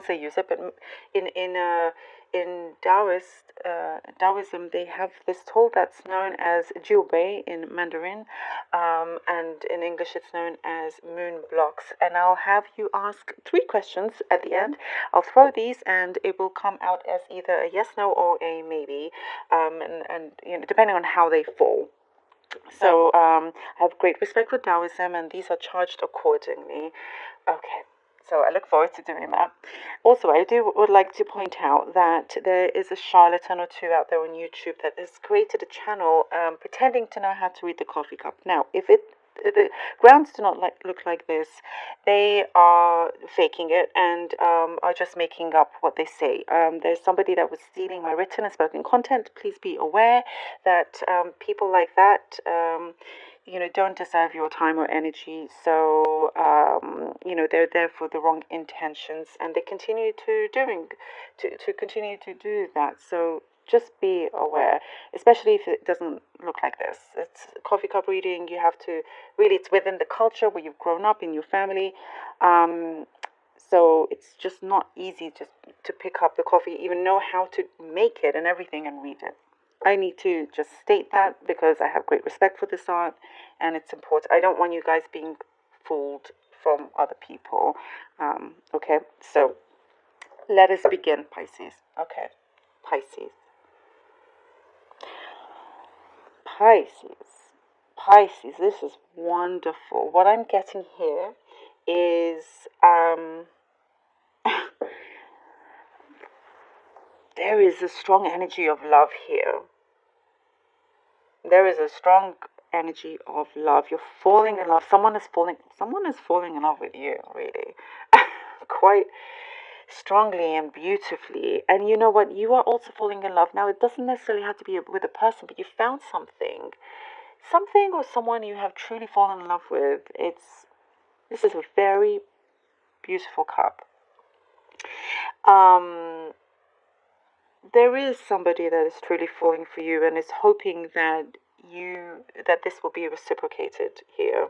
say use it, but in Taoism, they have this tool that's known as jiubei in Mandarin, and in English it's known as moon blocks. And I'll have you ask 3 questions at the end. I'll throw these, and it will come out as either a yes, no, or a maybe, and depending on how they fall. So I have great respect for Taoism, and these are charged accordingly. Okay, so I look forward to doing that. Also, I would like to point out that there is a charlatan or two out there on YouTube that has created a channel pretending to know how to read the coffee cup. Now, if the grounds do not look like this, they are faking it and are just making up what they say. There's somebody that was stealing my written and spoken content. Please be aware that people like that, don't deserve your time or energy. So, they're there for the wrong intentions, and they continue to continue to do that. So just be aware, especially if it doesn't look like this. It's coffee cup reading. You have to really, it's within the culture where you've grown up in your family. So it's just not easy just to pick up the coffee, even know how to make it and everything and read it. I need to just state that because I have great respect for this art and it's important. I don't want you guys being fooled from other people. Okay, so let us begin, Pisces. Okay, Pisces. Pisces, this is wonderful. What I'm getting here is there is a strong energy of love here. There is a strong energy of love. You're falling in love. Someone is falling in love with you, really. Quite strongly and beautifully. And you know what? You are also falling in love. Now, it doesn't necessarily have to be with a person, but you found something or someone you have truly fallen in love with. This is a very beautiful cup. There is somebody that is truly falling for you and is hoping that this will be reciprocated here.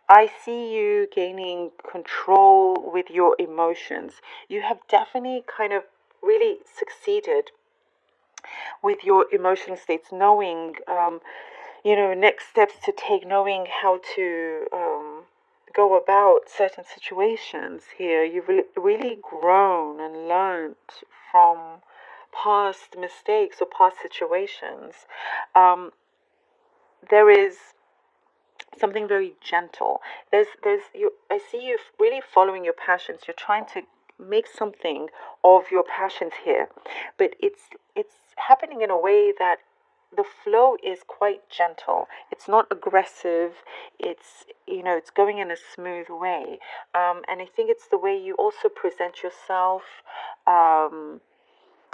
I see you gaining control with your emotions. You have definitely kind of really succeeded with your emotional states, knowing next steps to take, knowing how to go about certain situations here. You've really grown and learned from past mistakes or past situations. There is something very gentle. I see you really following your passions. You're trying to make something of your passions here, but it's happening in a way that the flow is quite gentle. It's not aggressive. It's going in a smooth way. And I think it's the way you also present yourself.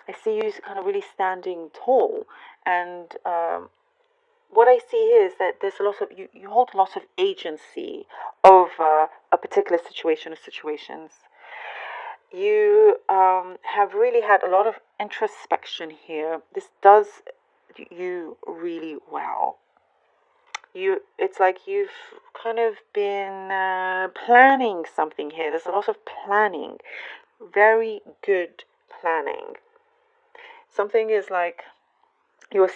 I see you kind of really standing tall. And what I see here is that there's a lot of, you hold a lot of agency over a particular situation or situations. You have really had a lot of introspection here. This does you really well. It's like you've kind of been planning something here. There's a lot of planning, very good planning. Something is like you're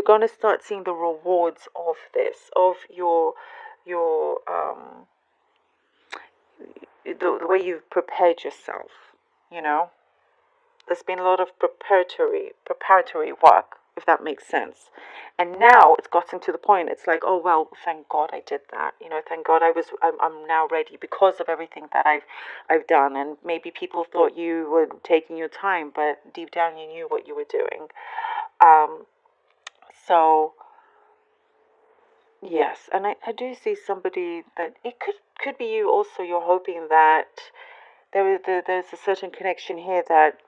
going to start seeing the rewards of this, of your the way you've prepared yourself. There's been a lot of preparatory work, if that makes sense. And now it's gotten to the point, it's like, oh, well, thank God I did that. Thank God I'm now ready because of everything that I've done. And maybe people thought you were taking your time, but deep down you knew what you were doing. So, yes, and I do see somebody that it could be you also. You're hoping that there's a certain connection here that,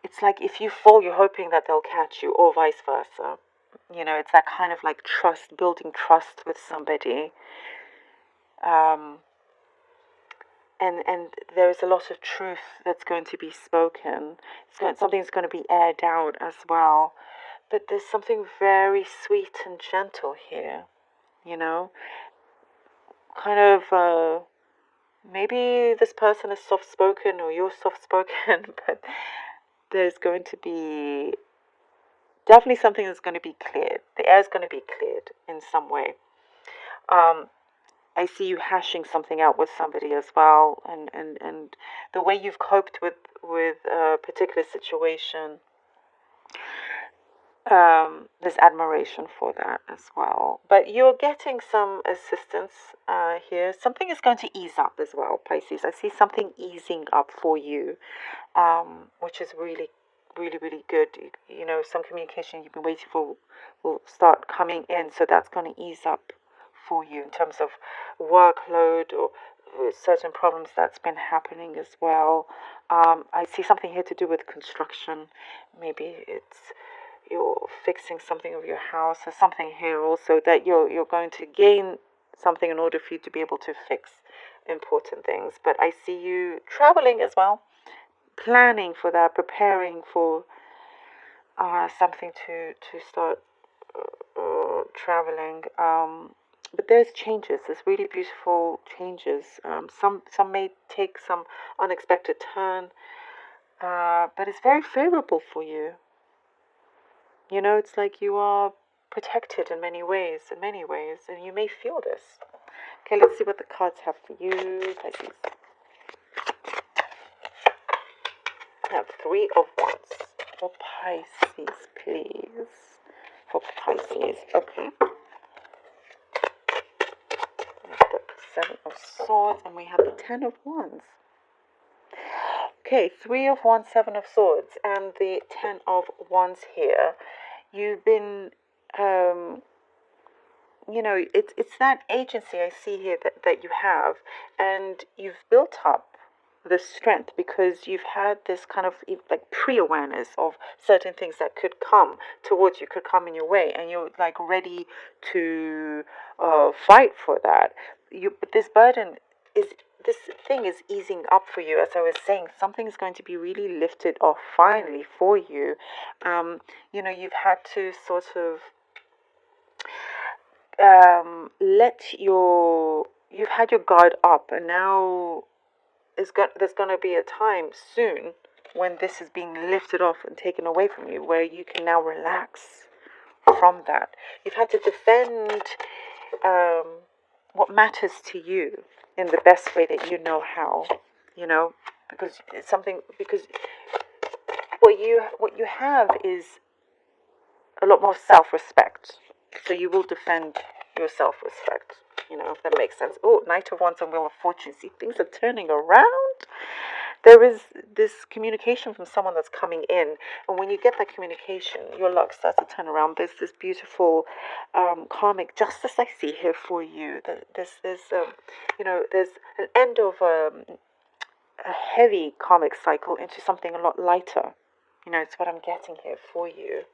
it's like if you fall, you're hoping that they'll catch you, or vice versa. It's that kind of like building trust with somebody. And there is a lot of truth that's going to be spoken. Something's going to be aired out as well. But there's something very sweet and gentle here, kind of Maybe this person is soft spoken or you're soft spoken, but there's going to be definitely something that's going to be cleared. The air is going to be cleared in some way. Um, I see you hashing something out with somebody as well, and the way you've coped with a particular situation. There's admiration for that as well. But you're getting some assistance here. Something is going to ease up as well, Pisces. I see something easing up for you, which is really, really, really good. You know, some communication you've been waiting for will start coming in, so that's going to ease up for you in terms of workload or certain problems that's been happening as well. I see something here to do with construction. Maybe it's you're fixing something of your house or something here also that you're going to gain something in order for you to be able to fix important things. But I see you traveling as well, planning for that, preparing for something to start traveling. But there's changes. There's really beautiful changes. Some may take some unexpected turn, but it's very favorable for you. You know, it's like you are protected in many ways, and you may feel this. Okay, let's see what the cards have for you, Pisces. I have 3 of Wands for Pisces, please. For Pisces, okay. We have the 7 of Swords, and we have the 10 of Wands. Okay, 3 of Wands, 7 of Swords, and the 10 of Wands here. You've been, you know, it's that agency I see here that you have, and you've built up the strength because you've had this kind of like pre-awareness of certain things that could come towards you, could come in your way, and you're like ready to fight for that. But this burden is, this thing is easing up for you. As I was saying, something is going to be really lifted off finally for you. You know, you've had to sort of you've had your guard up, and now there's going to be a time soon when this is being lifted off and taken away from you, where you can now relax from that. You've had to defend what matters to you in the best way that you know how, you know, because it's something, because what you have is a lot more self-respect. So you will defend your self-respect, you know, if that makes sense. Oh, Knight of Wands and Wheel of Fortune. See, things are turning around. There is this communication from someone that's coming in, and when you get that communication, your luck starts to turn around. There's this beautiful karmic justice I see here for you. You know, there's an end of a heavy karmic cycle into something a lot lighter. You know, it's what I'm getting here for you.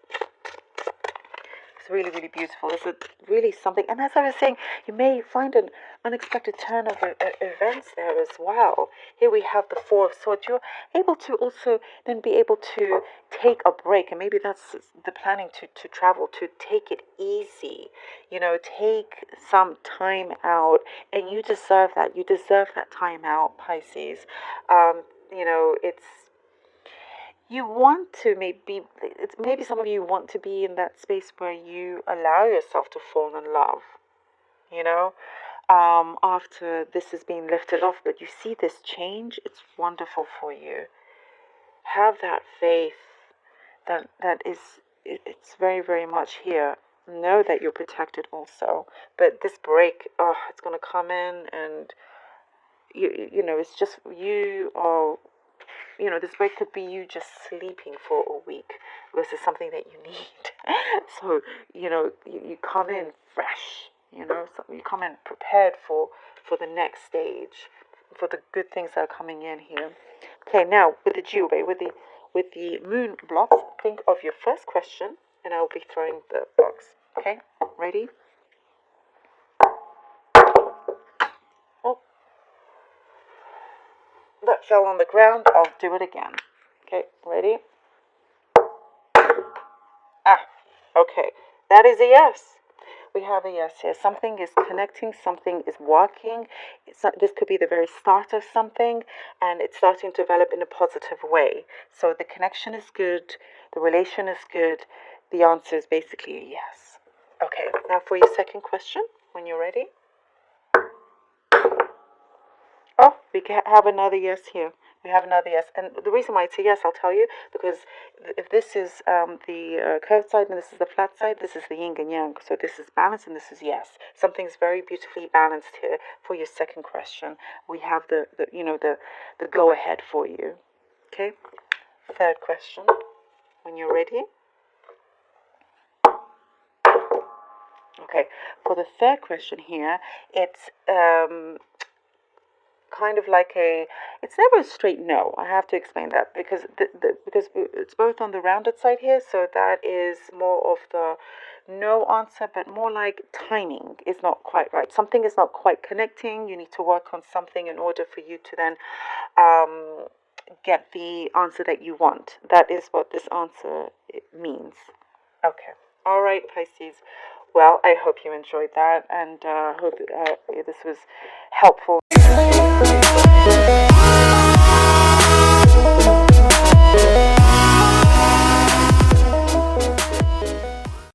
It's really, really beautiful. It's really something. And as I was saying, you may find an unexpected turn of events there as well. Here we have the 4 of Swords. You're able to also then be able to take a break. And maybe that's the planning to travel, to take it easy. You know, take some time out. And you deserve that. You deserve that time out, Pisces. You know, you want to maybe some of you want to be in that space where you allow yourself to fall in love, you know, after this is being lifted off. But you see this change, it's wonderful for you. Have that faith that is, it's very, very much here. Know that you're protected also. But this break, it's going to come in, and you know, it's just you are. You know, this break could be you just sleeping for a week versus something that you need. So, you know, you come in fresh, you know, so you come in prepared for the next stage, for the good things that are coming in here. Okay, now with the jewelry, with the moon blocks, think of your first question, and I'll be throwing the box. Okay, ready? Oh, that fell on the ground. I'll do it again. Okay, ready? Okay, that is a yes. we have a yes here. Something is connecting, something is working. This could be the very start of something, and it's starting to develop in a positive way. So the connection is good, the relation is good. The answer is basically a yes. Okay, now for your second question, when you're ready. Oh, we have another yes here. We have another yes. And the reason why it's a yes, I'll tell you, because if this is the curved side and this is the flat side, this is the yin and yang. So this is balance and this is yes. Something's very beautifully balanced here for your second question. We have the go ahead for you. Okay? Third question, when you're ready. Okay, for the third question here, it's kind of like it's never a straight no. I have to explain that because because it's both on the rounded side here, so that is more of the no answer, but more like timing is not quite right. Something is not quite connecting. You need to work on something in order for you to then get the answer that you want. That is what this answer means. Okay. All right, Pisces. Well, I hope you enjoyed that, and hope this was helpful.